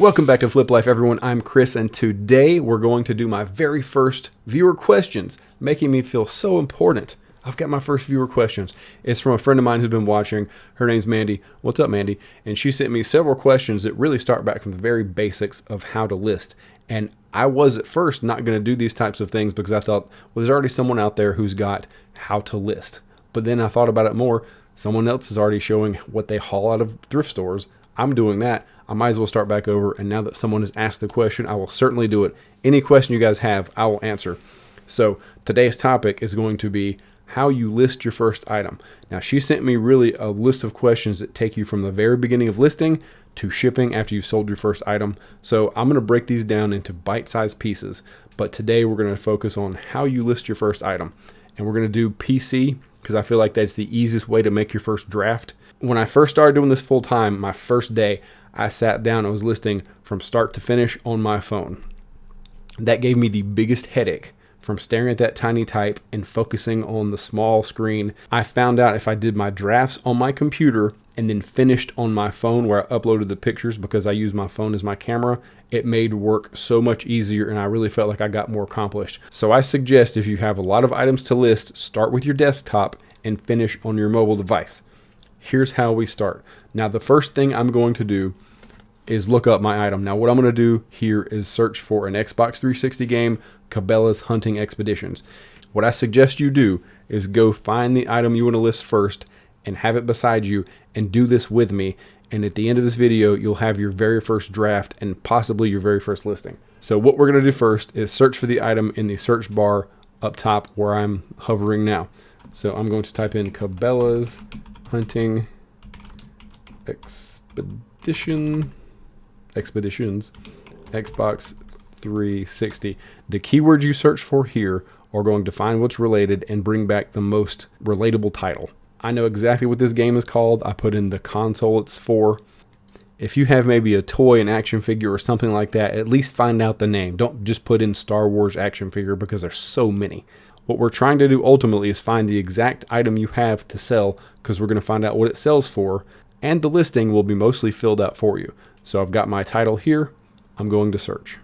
Welcome back to Flip Life, everyone. I'm Chris, and today we're going to do my very first viewer questions, making me feel so important. I've got my first viewer questions. It's from a friend of mine who's been watching. Her name's Mandy. What's up, Mandy? And she sent me several questions that really start back from the very basics of how to list. And I was at first not going to do these types of things because I thought, well, there's already someone out there who's got how to list. But then I thought about it more. Someone else is already showing what they haul out of thrift stores. I'm doing that. I might as well start back over. And now that someone has asked the question, I will certainly do it. Any question you guys have, I will answer. So today's topic is going to be how you list your first item. Now, she sent me really a list of questions that take you from the very beginning of listing to shipping after you've sold your first item. So I'm going to break these down into bite-sized pieces. But today we're going to focus on how you list your first item. And we're going to do PC because I feel like that's the easiest way to make your first draft. When I first started doing this full time, my first day, I sat down and was listing from start to finish on my phone. That gave me the biggest headache from staring at that tiny type and focusing on the small screen. I found out if I did my drafts on my computer and then finished on my phone where I uploaded the pictures because I use my phone as my camera, it made work so much easier and I really felt like I got more accomplished. So I suggest if you have a lot of items to list, start with your desktop and finish on your mobile device. Here's how we start. Now, the first thing I'm going to do is look up my item. Now, what I'm going to do here is search for an Xbox 360 game, Cabela's Hunting Expeditions. What I suggest you do is go find the item you want to list first and have it beside you and do this with me. And at the end of this video, you'll have your very first draft and possibly your very first listing. So what we're going to do first is search for the item in the search bar up top where I'm hovering now. So I'm going to type in Cabela's Hunting Expeditions, Xbox 360. The keywords you search for here are going to find what's related and bring back the most relatable title. I know exactly what this game is called. I put in the console it's for. If you have maybe a toy, an action figure or something like that, at least find out the name. Don't just put in Star Wars action figure because there's so many. What we're trying to do ultimately is find the exact item you have to sell because we're going to find out what it sells for, and the listing will be mostly filled out for you. So I've got my title here. I'm going to search.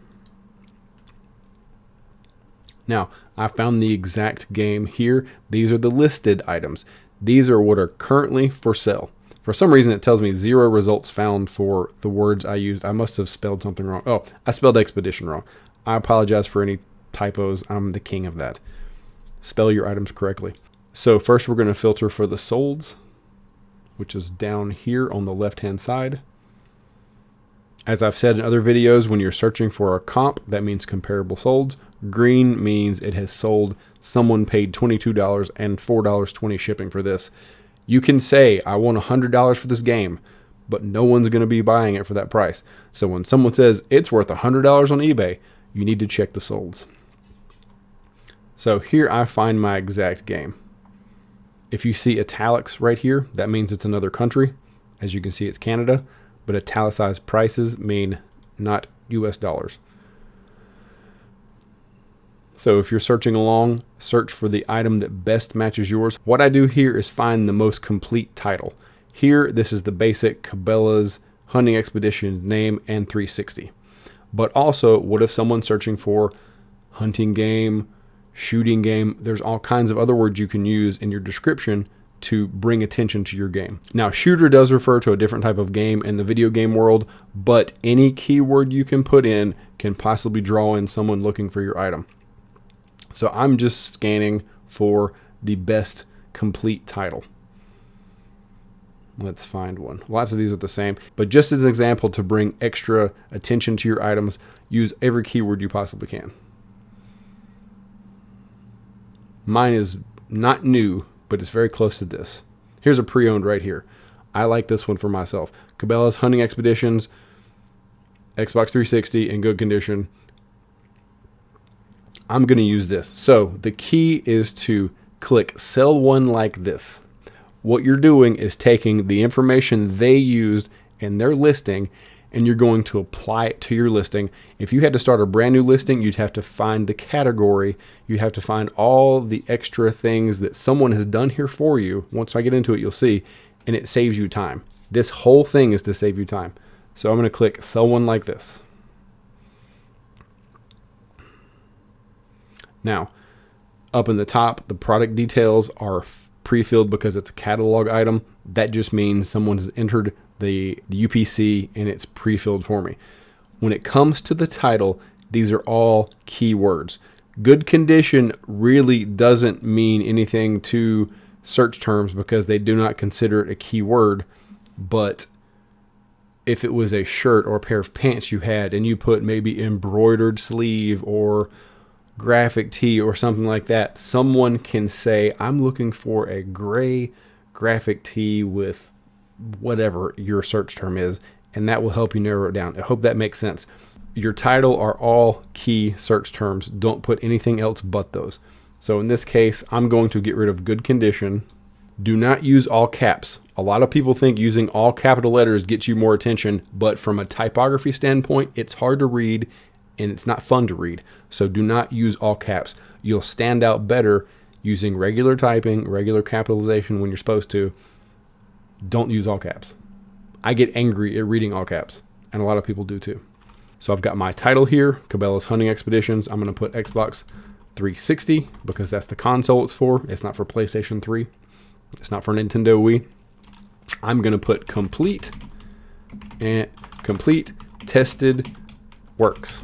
Now, I found the exact game here. These are the listed items. These are what are currently for sale. For some reason, it tells me 0 results found for the words I used. I must have spelled something wrong. Oh, I spelled expedition wrong. I apologize for any typos. I'm the king of that. Spell your items correctly. So first we're going to filter for the solds, which is down here on the left-hand side. As I've said in other videos, when you're searching for a comp, that means comparable solds. Green means it has sold. Someone paid $22 and $4.20 shipping for this. You can say, I want $100 for this game, but no one's going to be buying it for that price. So when someone says it's worth $100 on eBay, you need to check the solds. So here I find my exact game. If you see italics right here, that means it's another country. As you can see, it's Canada, but italicized prices mean not US dollars. So if you're searching along, search for the item that best matches yours. What I do here is find the most complete title. Here, this is the basic Cabela's Hunting Expedition name and 360. But also, what if someone's searching for hunting game, shooting game? There's all kinds of other words you can use in your description to bring attention to your game. Now, shooter does refer to a different type of game in the video game world, but any keyword you can put in can possibly draw in someone looking for your item. So I'm just scanning for the best complete title. Let's find one. Lots of these are the same, but just as an example to bring extra attention to your items, use every keyword you possibly can. Mine is not new, but it's very close to this. Here's a pre-owned right here. I like this one for myself. Cabela's Hunting Expeditions, Xbox 360 in good condition. I'm going to use this. So the key is to click sell one like this. What you're doing is taking the information they used in their listing and you're going to apply it to your listing. If you had to start a brand new listing, you'd have to find the category. You'd have to find all the extra things that someone has done here for you. Once I get into it, you'll see, and it saves you time. This whole thing is to save you time. So I'm going to click sell one like this. Now, up in the top, the product details are pre-filled because it's a catalog item. That just means someone has entered the UPC and it's pre-filled for me. When it comes to the title, these are all keywords. Good condition really doesn't mean anything to search terms because they do not consider it a keyword. But if it was a shirt or a pair of pants you had and you put maybe embroidered sleeve or graphic tee or something like that, someone can say, I'm looking for a gray graphic tee with whatever your search term is, and that will help you narrow it down. I hope that makes sense. Your title are all key search terms. Don't put anything else but those. So in this case, I'm going to get rid of good condition. Do not use all caps. A lot of people think using all capital letters gets you more attention, but from a typography standpoint, it's hard to read and it's not fun to read. So do not use all caps. You'll stand out better using regular typing, regular capitalization when you're supposed to. Don't use all caps. I get angry at reading all caps, and a lot of people do too. So I've got my title here, Cabela's Hunting Expeditions. I'm going to put Xbox 360 because that's the console it's for. It's not for PlayStation 3. It's not for Nintendo Wii. I'm going to put complete and complete tested works.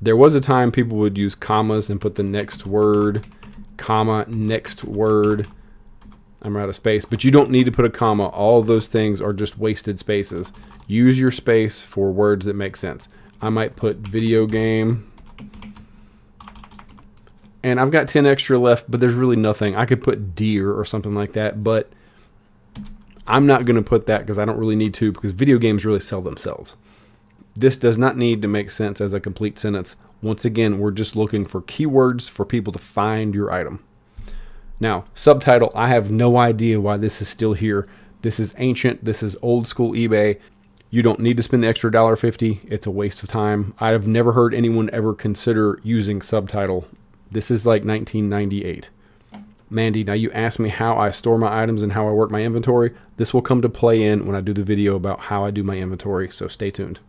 There was a time people would use commas and put the next word, comma, next word. I'm out of space, but you don't need to put a comma. All of those things are just wasted spaces. Use your space for words that make sense. I might put video game. And I've got 10 extra left, but there's really nothing. I could put deer or something like that, but I'm not going to put that because I don't really need to, because video games really sell themselves. This does not need to make sense as a complete sentence. Once again, we're just looking for keywords for people to find your item. Now, subtitle, I have no idea why this is still here. This is ancient. This is old school eBay. You don't need to spend the extra $1.50. It's a waste of time. I've never heard anyone ever consider using subtitle. This is like 1998. Mandy, now you asked me how I store my items and how I work my inventory. This will come to play in when I do the video about how I do my inventory, so stay tuned.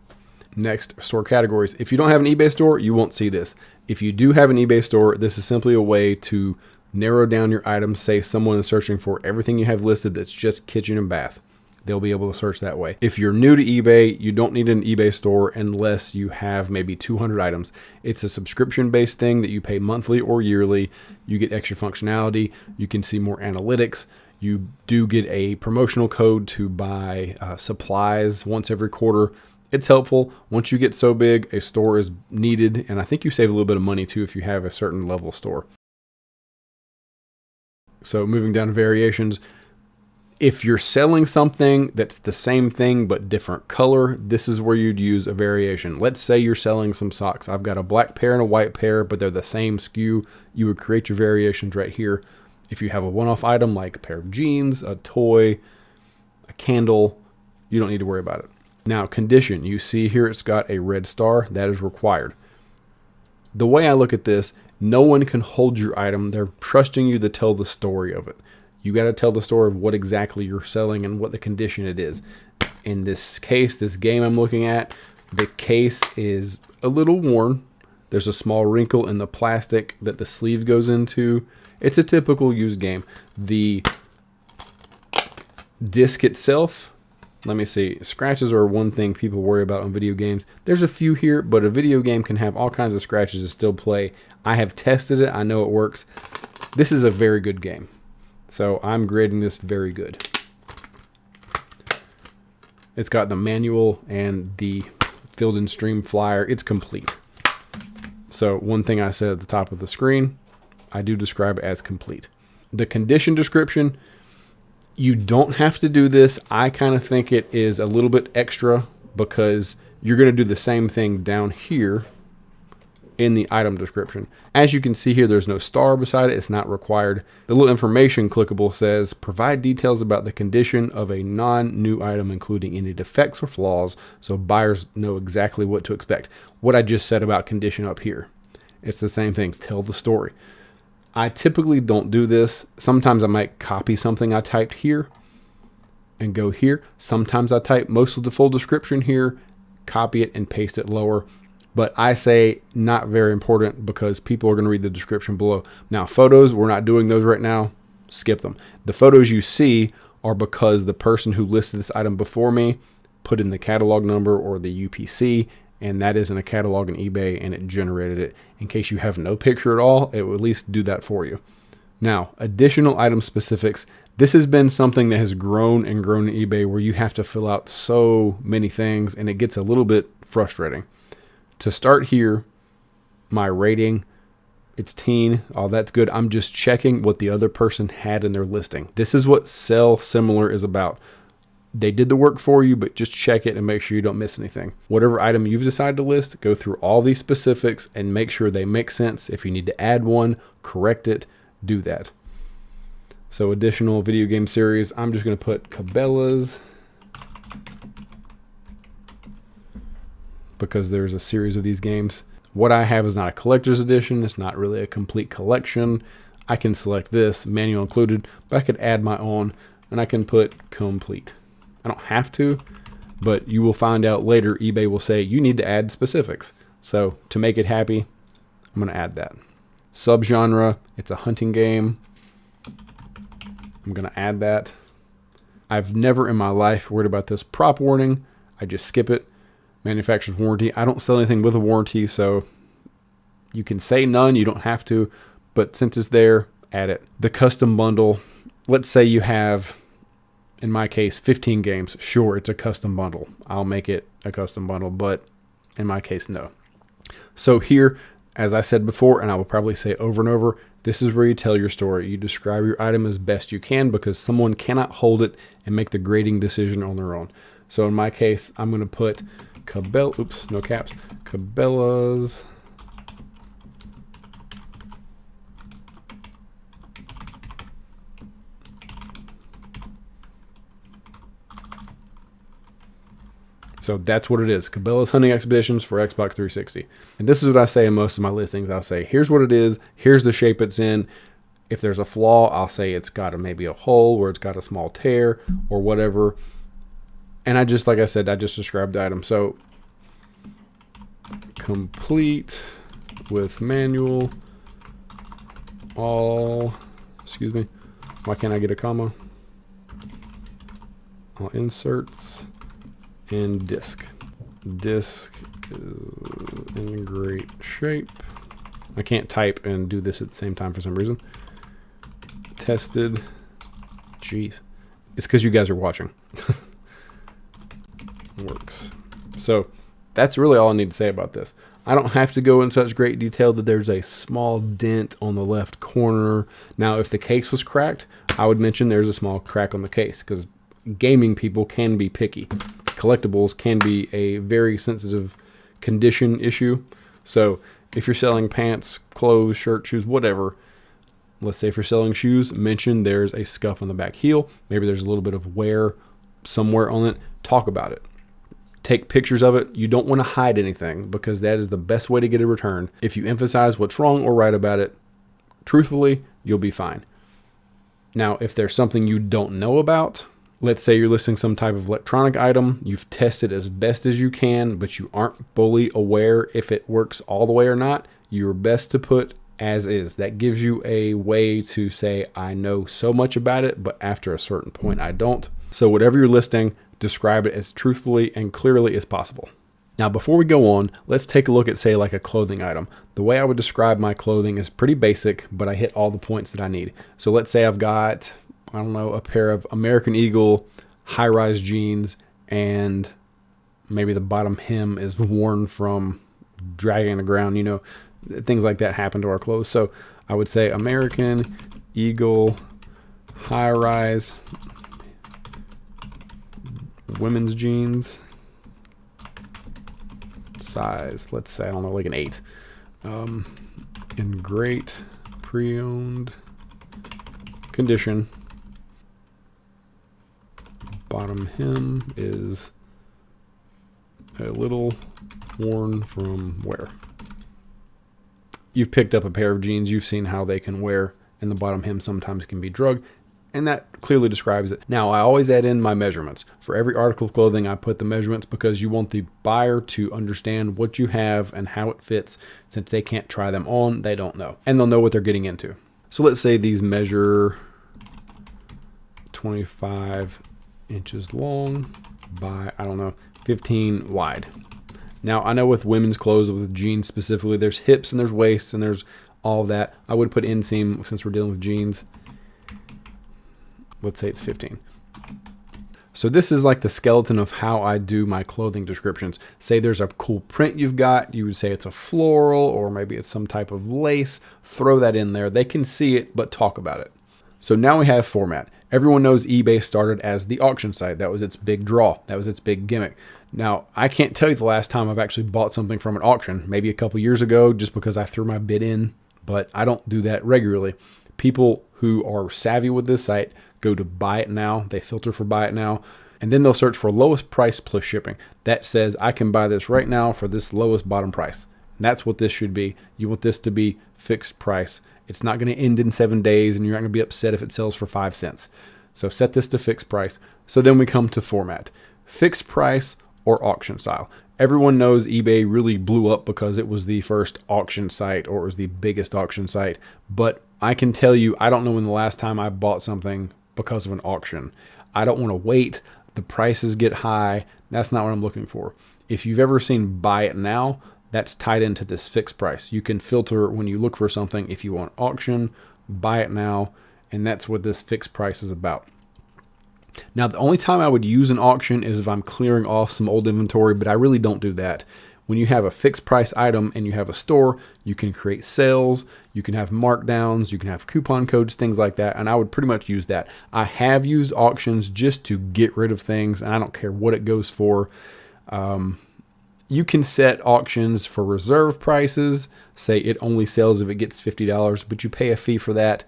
Next, store categories. If you don't have an eBay store, you won't see this. If you do have an eBay store, this is simply a way to narrow down your items. Say someone is searching for everything you have listed that's just kitchen and bath. They'll be able to search that way. If you're new to eBay, you don't need an eBay store unless you have maybe 200 items. It's a subscription-based thing that you pay monthly or yearly. You get extra functionality. You can see more analytics. You do get a promotional code to buy supplies once every quarter. It's helpful. Once you get so big, a store is needed, and I think you save a little bit of money too if you have a certain level store. So moving down to variations. If you're selling something that's the same thing but different color, this is where you'd use a variation. Let's say you're selling some socks. I've got a black pair and a white pair, but they're the same SKU. You would create your variations right here. If you have a one-off item like a pair of jeans, a toy, a candle, you don't need to worry about it. Now, condition. You see here it's got a red star. That is required. The way I look at this, no one can hold your item. They're trusting you to tell the story of it. You got to tell the story of what exactly you're selling and what the condition it is. In this case, this game I'm looking at, the case is a little worn. There's a small wrinkle in the plastic that the sleeve goes into. It's a typical used game. The disc itself, let me see. Scratches are one thing people worry about on video games. There's a few here, but a video game can have all kinds of scratches and still play. I have tested it. I know it works. This is a very good game. So I'm grading this very good. It's got the manual and the Field and Stream flyer. It's complete. So one thing I said at the top of the screen, I do describe it as complete. The condition description, you don't have to do this. I kind of think it is a little bit extra because you're going to do the same thing down here in the item description. As you can see here, there's no star beside it. It's not required. The little information clickable says, provide details about the condition of a non-new item, including any defects or flaws, so buyers know exactly what to expect. What I just said about condition up here. It's the same thing. Tell the story. I typically don't do this. Sometimes I might copy something I typed here and go here. Sometimes I type most of the full description here copy it and paste it lower. But I say not very important because people are going to read the description below. Now, photos, we're not doing those right now. Skip them. The photos you see are because the person who listed this item before me put in the catalog number or the UPC, and that is in a catalog in eBay, and it generated it. In case you have no picture at all, it will at least do that for you. Now, additional item specifics. This has been something that has grown and grown in eBay where you have to fill out so many things, and it gets a little bit frustrating. To start here, my rating, it's teen. Oh, that's good. I'm just checking what the other person had in their listing. This is what Sell Similar is about. They did the work for you, but just check it and make sure you don't miss anything. Whatever item you've decided to list, go through all these specifics and make sure they make sense. If you need to add one, correct it, do that. So additional video game series, I'm just going to put Cabela's because there's a series of these games. What I have is not a collector's edition. It's not really a complete collection. I can select this, manual included, but I could add my own and I can put complete. I don't have to, but you will find out later eBay will say you need to add specifics. So to make it happy, I'm going to add that. Subgenre, it's a hunting game. I'm going to add that. I've never in my life worried about this prop warning. I just skip it. Manufacturer's warranty. I don't sell anything with a warranty, so you can say none. You don't have to, but since it's there, add it. The custom bundle. Let's say you have, in my case, 15 games. Sure, it's a custom bundle. I'll make it a custom bundle, but in my case, no. So here, as I said before, and I will probably say over and over, this is where you tell your story. You describe your item as best you can because someone cannot hold it and make the grading decision on their own. So in my case, I'm going to put oops, no caps, Cabela's So that's what it is. Cabela's Hunting Expeditions for Xbox 360. And this is what I say in most of my listings. I'll say, here's what it is. Here's the shape it's in. If there's a flaw, I'll say it's got maybe a hole where it's got a small tear or whatever. And I just, like I said, I just described the item. So complete with manual, all, excuse me, why can't I get a comma? All inserts and disc. Disc is in great shape. I can't type and do this at the same time for some reason. Tested. Jeez. It's because you guys are watching. Works. So that's really all I need to say about this. I don't have to go in such great detail that there's a small dent on the left corner. Now, if the case was cracked, I would mention there's a small crack on the case because gaming people can be picky. Collectibles can be a very sensitive condition issue. So if you're selling pants, clothes, shirt, shoes, whatever, let's say if you're selling shoes, mention there's a scuff on the back heel. Maybe there's a little bit of wear somewhere on it. Talk about it. Take pictures of it. You don't want to hide anything because that is the best way to get a return. If you emphasize what's wrong or right about it, truthfully, you'll be fine. Now, if there's something you don't know about, let's say you're listing some type of electronic item, you've tested as best as you can, but you aren't fully aware if it works all the way or not, you're best to put as is. That gives you a way to say, I know so much about it, but after a certain point, I don't. So whatever you're listing, describe it as truthfully and clearly as possible. Now, before we go on, let's take a look at, say, like a clothing item. The way I would describe my clothing is pretty basic, but I hit all the points that I need. So let's say I've got, I don't know, a pair of American Eagle high-rise jeans, and maybe the bottom hem is worn from dragging the ground. You know, things like that happen to our clothes. So I would say American Eagle high-rise women's jeans, size, let's say, I don't know, like an 8, in great pre-owned condition. Bottom hem is a little worn from wear. You've picked up a pair of jeans, you've seen how they can wear, and the bottom hem sometimes can be drug. And that clearly describes it. Now, I always add in my measurements. For every article of clothing, I put the measurements because you want the buyer to understand what you have and how it fits. Since they can't try them on, they don't know. And they'll know what they're getting into. So let's say these measure 25 inches long by, 15 wide. Now, I know with women's clothes, with jeans specifically, there's hips and there's waists and there's all that. I would put inseam since we're dealing with jeans. Let's say it's 15. So this is like the skeleton of how I do my clothing descriptions. Say there's a cool print you've got. You would say it's a floral or maybe it's some type of lace. Throw that in there. They can see it, but talk about it. So now we have format. Everyone knows eBay started as the auction site. That was its big draw. That was its big gimmick. Now, I can't tell you the last time I've actually bought something from an auction. Maybe a couple years ago just because I threw my bid in, but I don't do that regularly. People who are savvy with this site go to buy it now. They filter for buy it now, and then they'll search for lowest price plus shipping. That says I can buy this right now for this lowest bottom price. And that's what this should be. You want this to be fixed price. It's not going to end in 7 days, and you're not going to be upset if it sells for 5 cents. So set this to fixed price. So then we come to format. Fixed price or auction style. Everyone knows eBay really blew up because it was the first auction site or it was the biggest auction site. But I can tell you, I don't know when the last time I bought something because of an auction. I don't want to wait. The prices get high. That's not what I'm looking for. If you've ever seen buy it now, that's tied into this fixed price. You can filter when you look for something if you want auction, buy it now, and that's what this fixed price is about. Now, the only time I would use an auction is if I'm clearing off some old inventory, but I really don't do that. When you have a fixed price item and you have a store, you can create sales, you can have markdowns, you can have coupon codes, things like that, and I would pretty much use that. I have used auctions just to get rid of things, and I don't care what it goes for. You can set auctions for reserve prices. Say it only sells if it gets $50, but you pay a fee for that.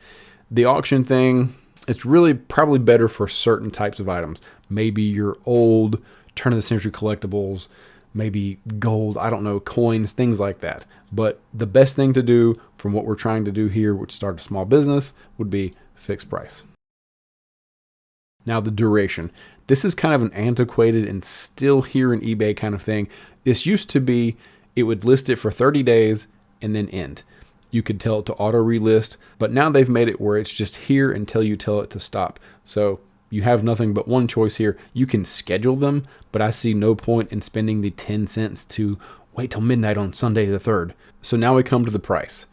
The auction thing, it's really probably better for certain types of items. Maybe your old turn of the century collectibles, maybe gold, I don't know, coins, things like that. But the best thing to do from what we're trying to do here, which start a small business, would be fixed price. Now the duration. This is kind of an antiquated and still here in eBay kind of thing. This used to be, it would list it for 30 days and then end. You could tell it to auto relist, but now they've made it where it's just here until you tell it to stop. So you have nothing but one choice here. You can schedule them, but I see no point in spending the 10 cents to wait till midnight on Sunday the 3rd. So now we come to the price.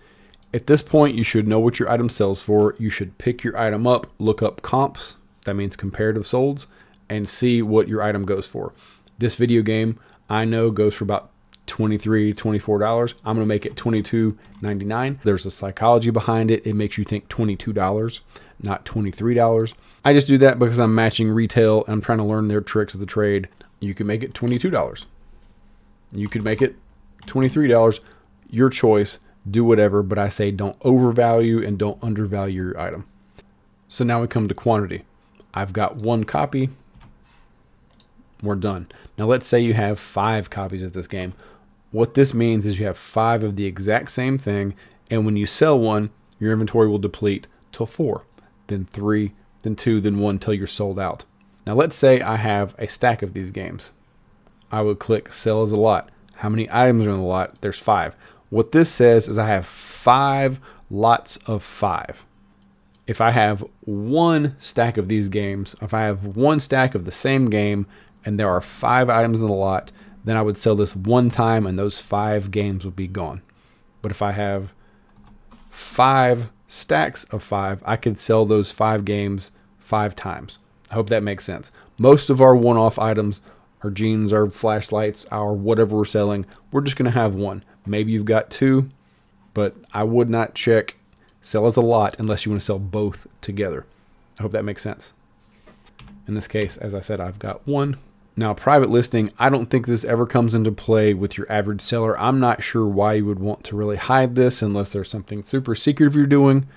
At this point, you should know what your item sells for. You should pick your item up, look up comps, that means comparative solds, and see what your item goes for. This video game, I know, goes for about $23, $24. I'm going to make it $22.99. There's a psychology behind it. It makes you think $22, not $23. I just do that because I'm matching retail and I'm trying to learn their tricks of the trade. You can make it $22. You could make it $23. Your choice. Do whatever, but I say don't overvalue and don't undervalue your item. So now we come to quantity. I've got 1 copy. We're done. Now let's say you have 5 copies of this game. What this means is you have 5 of the exact same thing, and when you sell one, your inventory will deplete till 4, then 3, then 2, then 1 till you're sold out. Now let's say I have a stack of these games. I would click sell as a lot. How many items are in the lot? There's 5. What this says is I have 5 lots of 5. If I have 1 stack of these games, if I have 1 stack of the same game, and there are 5 items in the lot, then I would sell this 1 time and those 5 games would be gone. But if I have 5 stacks of 5, I could sell those 5 games 5 times. I hope that makes sense. Most of our one-off items, our jeans, our flashlights, our whatever we're selling, we're just going to have 1. Maybe you've got 2, but I would not check sell as a lot unless you want to sell both together. I hope that makes sense. In this case, as I said, I've got 1. Now, private listing, I don't think this ever comes into play with your average seller. I'm not sure why you would want to really hide this unless there's something super secretive you're doing.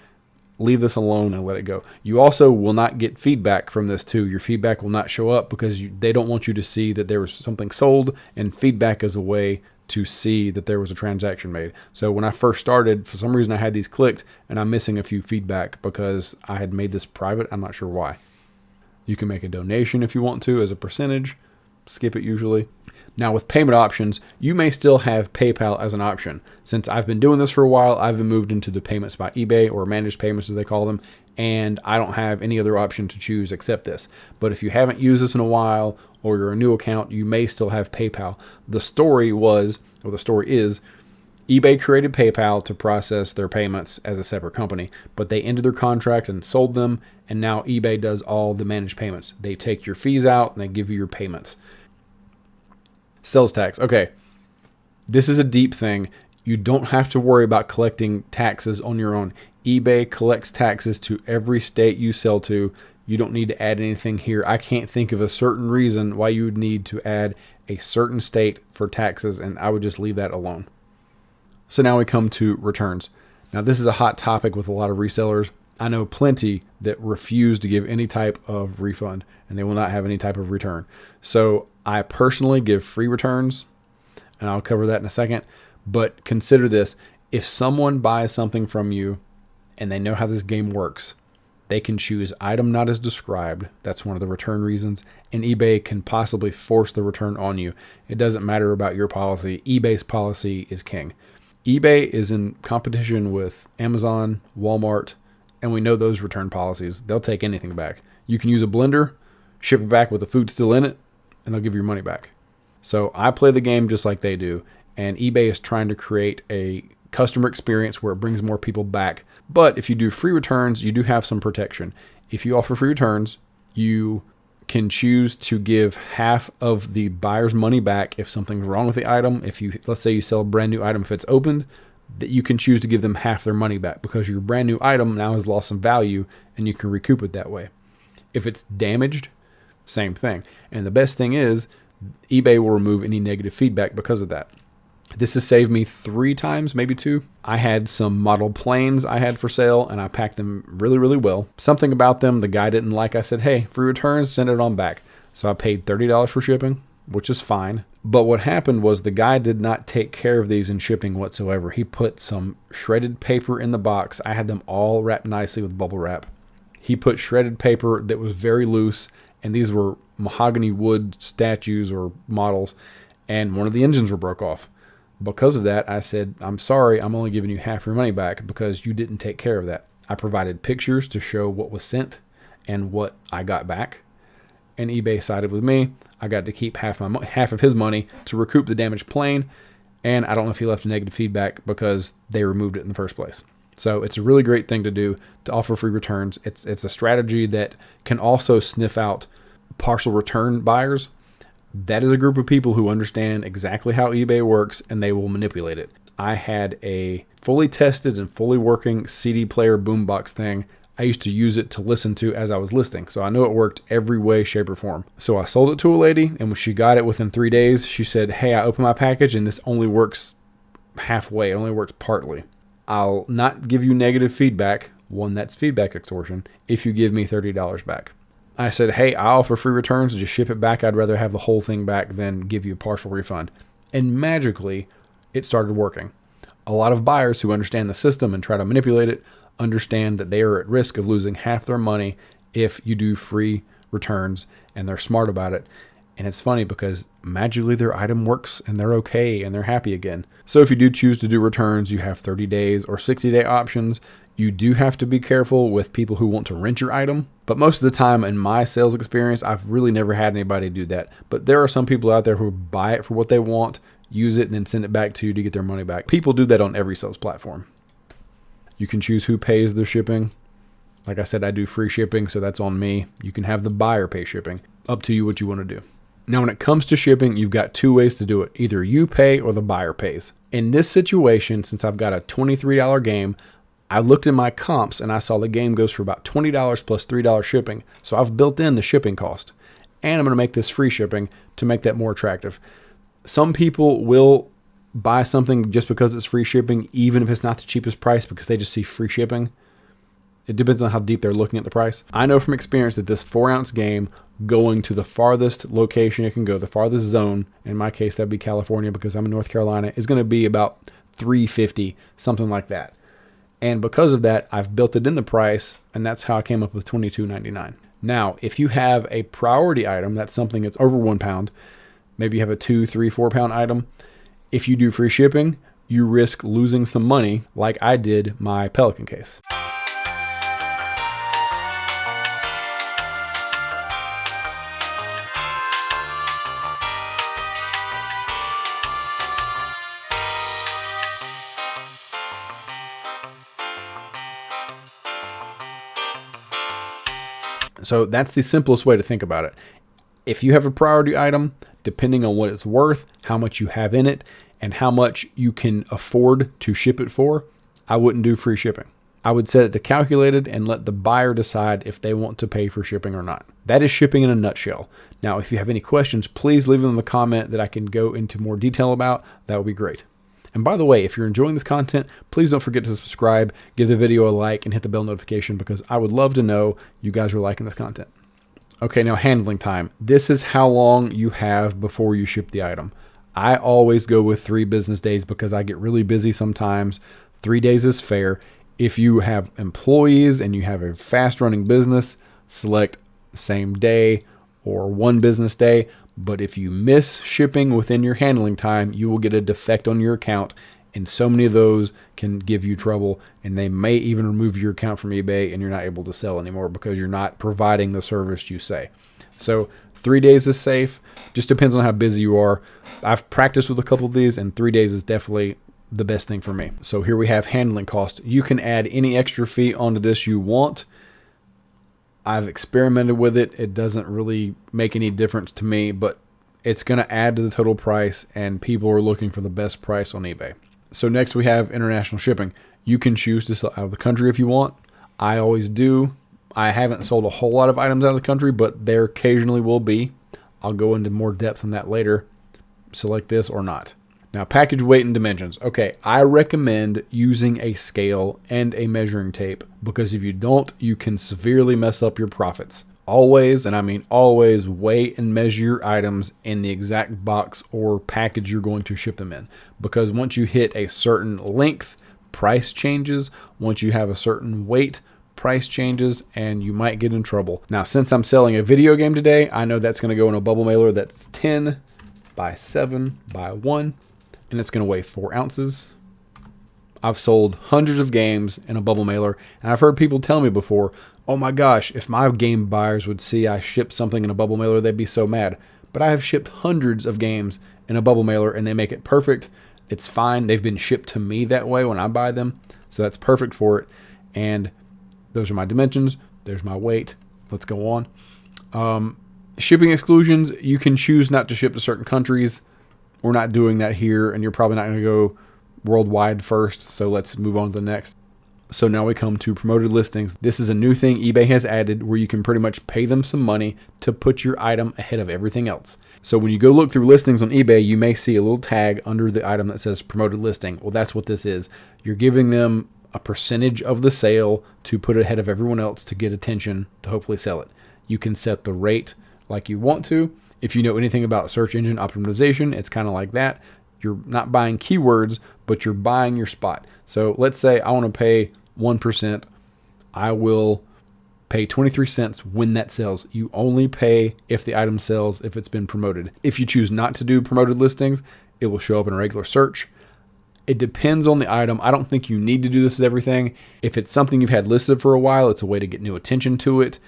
Leave this alone and let it go. You also will not get feedback from this too. Your feedback will not show up because they don't want you to see that there was something sold, and feedback is a way to see that there was a transaction made. So when I first started, for some reason I had these clicked and I'm missing a few feedback because I had made this private. I'm not sure why. You can make a donation if you want to as a percentage. Skip it usually. Now with payment options, you may still have PayPal as an option. Since I've been doing this for a while, I've been moved into the payments by eBay, or managed payments as they call them, and I don't have any other option to choose except this. But if you haven't used this in a while, or you're a new account, you may still have PayPal. The story is, eBay created PayPal to process their payments as a separate company, but they ended their contract and sold them, and now eBay does all the managed payments. They take your fees out and they give you your payments. Sales tax. Okay, this is a deep thing. You don't have to worry about collecting taxes on your own. eBay collects taxes to every state you sell to. You don't need to add anything here. I can't think of a certain reason why you would need to add a certain state for taxes, and I would just leave that alone. So now we come to returns. Now this is a hot topic with a lot of resellers. I know plenty that refuse to give any type of refund, and they will not have any type of return. So I personally give free returns, and I'll cover that in a second. But consider this. If someone buys something from you and they know how this game works, they can choose item not as described. That's one of the return reasons. And eBay can possibly force the return on you. It doesn't matter about your policy. eBay's policy is king. eBay is in competition with Amazon, Walmart, and we know those return policies. They'll take anything back. You can use a blender, ship it back with the food still in it, and they'll give you your money back. So I play the game just like they do. And eBay is trying to create a customer experience where it brings more people back. But if you do free returns, you do have some protection. If you offer free returns, you can choose to give half of the buyer's money back if something's wrong with the item. If you, let's say you sell a brand new item, if it's opened, that you can choose to give them half their money back because your brand new item now has lost some value and you can recoup it that way. If it's damaged, same thing. And the best thing is eBay will remove any negative feedback because of that. This has saved me 3 times, maybe 2. I had some model planes I had for sale, and I packed them really, really well. Something about them the guy didn't like. I said, hey, free returns, send it on back. So I paid $30 for shipping, which is fine. But what happened was the guy did not take care of these in shipping whatsoever. He put some shredded paper in the box. I had them all wrapped nicely with bubble wrap. He put shredded paper that was very loose, and these were mahogany wood statues or models, and one of the engines were broke off. Because of that, I said, I'm sorry, I'm only giving you half your money back because you didn't take care of that. I provided pictures to show what was sent and what I got back. And eBay sided with me. I got to keep half of his money to recoup the damaged plane. And I don't know if he left negative feedback because they removed it in the first place. So it's a really great thing to do, to offer free returns. It's a strategy that can also sniff out partial return buyers. That is a group of people who understand exactly how eBay works, and they will manipulate it. I had a fully tested and fully working CD player boombox thing. I used to use it to listen to as I was listing, so I know it worked every way, shape, or form. So I sold it to a lady, and when she got it within 3 days, she said, hey, I opened my package, and this only works halfway. It only works partly. I'll not give you negative feedback. One, that's feedback extortion, if you give me $30 back. I said, hey, I offer free returns, just ship it back. I'd rather have the whole thing back than give you a partial refund. And magically, it started working. A lot of buyers who understand the system and try to manipulate it understand that they are at risk of losing half their money if you do free returns, and they're smart about it. And it's funny because magically their item works and they're okay and they're happy again. So if you do choose to do returns, you have 30 days or 60-day options. You do have to be careful with people who want to rent your item. But most of the time in my sales experience, I've really never had anybody do that. But there are some people out there who buy it for what they want, use it, and then send it back to you to get their money back. People do that on every sales platform. You can choose who pays the shipping. Like I said, I do free shipping, so that's on me. You can have the buyer pay shipping. Up to you what you want to do. Now, when it comes to shipping, you've got 2 ways to do it. Either you pay or the buyer pays. In this situation, since I've got a $23 game, I looked in my comps and I saw the game goes for about $20 plus $3 shipping. So I've built in the shipping cost. And I'm going to make this free shipping to make that more attractive. Some people will buy something just because it's free shipping, even if it's not the cheapest price, because they just see free shipping. It depends on how deep they're looking at the price. I know from experience that this 4-ounce game going to the farthest location it can go, the farthest zone, in my case that'd be California because I'm in North Carolina, is going to be about $3.50, something like that. And because of that, I've built it in the price, and that's how I came up with $22.99. Now, if you have a priority item, that's something that's over 1 pound, maybe you have a 2, 3, 4 pound item. If you do free shipping, you risk losing some money like I did my Pelican case. So that's the simplest way to think about it. If you have a priority item, depending on what it's worth, how much you have in it, and how much you can afford to ship it for, I wouldn't do free shipping. I would set it to calculated and let the buyer decide if they want to pay for shipping or not. That is shipping in a nutshell. Now, if you have any questions, please leave them in the comment that I can go into more detail about. That would be great. And by the way, if you're enjoying this content, please don't forget to subscribe, give the video a like, and hit the bell notification because I would love to know you guys are liking this content. Okay, now handling time. This is how long you have before you ship the item. I always go with 3 business days because I get really busy sometimes. 3 days is fair. If you have employees and you have a fast running business, select same day or 1 business day. But if you miss shipping within your handling time, you will get a defect on your account. And so many of those can give you trouble, and they may even remove your account from eBay and you're not able to sell anymore because you're not providing the service you say. So 3 days is safe. Just depends on how busy you are. I've practiced with a couple of these, and 3 days is definitely the best thing for me. So here we have handling cost. You can add any extra fee onto this you want. I've experimented with it. It doesn't really make any difference to me, but it's going to add to the total price, and people are looking for the best price on eBay. So next we have international shipping. You can choose to sell out of the country if you want. I always do. I haven't sold a whole lot of items out of the country, but there occasionally will be. I'll go into more depth on that later. Select this or not. Now, package weight and dimensions. Okay, I recommend using a scale and a measuring tape because if you don't, you can severely mess up your profits. Always, and I mean always, weigh and measure your items in the exact box or package you're going to ship them in. Because once you hit a certain length, price changes. Once you have a certain weight, price changes, and you might get in trouble. Now, since I'm selling a video game today, I know that's going to go in a bubble mailer that's 10 by 7 by 1, and it's going to weigh 4 ounces. I've sold hundreds of games in a bubble mailer, and I've heard people tell me before, oh my gosh, if my game buyers would see I shipped something in a bubble mailer, they'd be so mad. But I have shipped hundreds of games in a bubble mailer, and they make it perfect. It's fine. They've been shipped to me that way when I buy them, so that's perfect for it. And those are my dimensions. There's my weight. Let's go on. Shipping exclusions, you can choose not to ship to certain countries. We're not doing that here, and you're probably not going to go worldwide first, so let's move on to the next. So now we come to promoted listings. This is a new thing eBay has added where you can pretty much pay them some money to put your item ahead of everything else. So when you go look through listings on eBay, you may see a little tag under the item that says promoted listing. Well, that's what this is. You're giving them a percentage of the sale to put it ahead of everyone else to get attention to hopefully sell it. You can set the rate like you want to. If you know anything about search engine optimization, it's kind of like that. You're not buying keywords, but you're buying your spot. So let's say I want to pay 1%. I will pay 23 cents when that sells. You only pay if the item sells, if it's been promoted. If you choose not to do promoted listings, it will show up in a regular search. It depends on the item. I don't think you need to do this with everything. If it's something you've had listed for a while, it's a way to get new attention to it.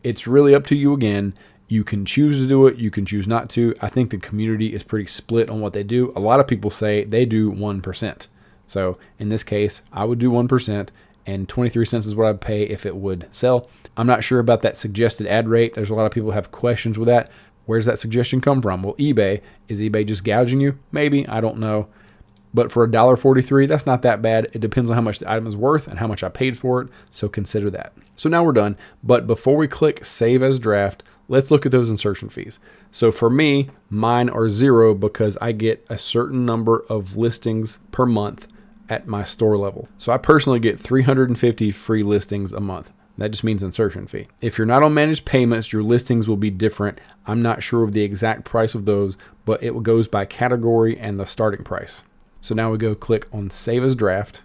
It's really up to you again. You can choose to do it. You can choose not to. I think the community is pretty split on what they do. A lot of people say they do 1%. So in this case, I would do 1%, and 23 cents is what I'd pay if it would sell. I'm not sure about that suggested ad rate. There's a lot of people who have questions with that. Where's that suggestion come from? Well, eBay. Is eBay just gouging you? Maybe. I don't know. But for $1.43, that's not that bad. It depends on how much the item is worth and how much I paid for it. So consider that. So now we're done. But before we click Save as Draft, let's look at those insertion fees. So for me, mine are 0 because I get a certain number of listings per month at my store level. So I personally get 350 free listings a month. That just means insertion fee. If you're not on managed payments, your listings will be different. I'm not sure of the exact price of those, but it goes by category and the starting price. So now we go click on Save as Draft.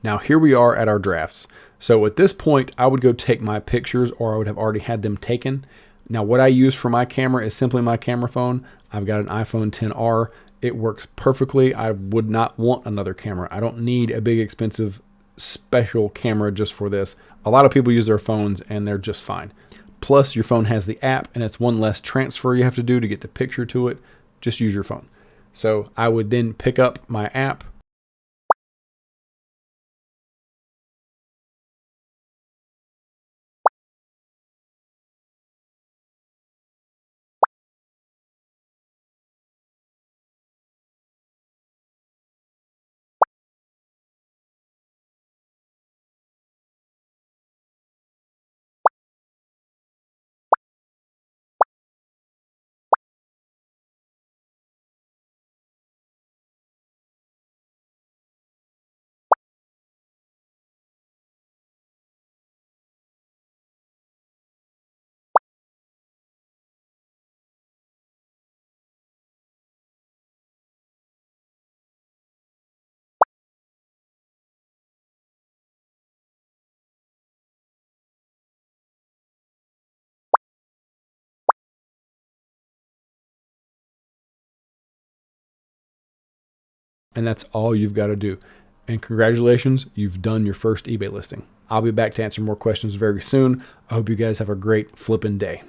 Now here we are at our drafts. So at this point, I would go take my pictures, or I would have already had them taken. Now what I use for my camera is simply my camera phone. I've got an iPhone XR. It works perfectly. I would not want another camera. I don't need a big expensive special camera just for this. A lot of people use their phones and they're just fine. Plus your phone has the app and it's one less transfer you have to do to get the picture to it. Just use your phone. So I would then pick up my app. And that's all you've got to do. And congratulations, you've done your first eBay listing. I'll be back to answer more questions very soon. I hope you guys have a great flipping day.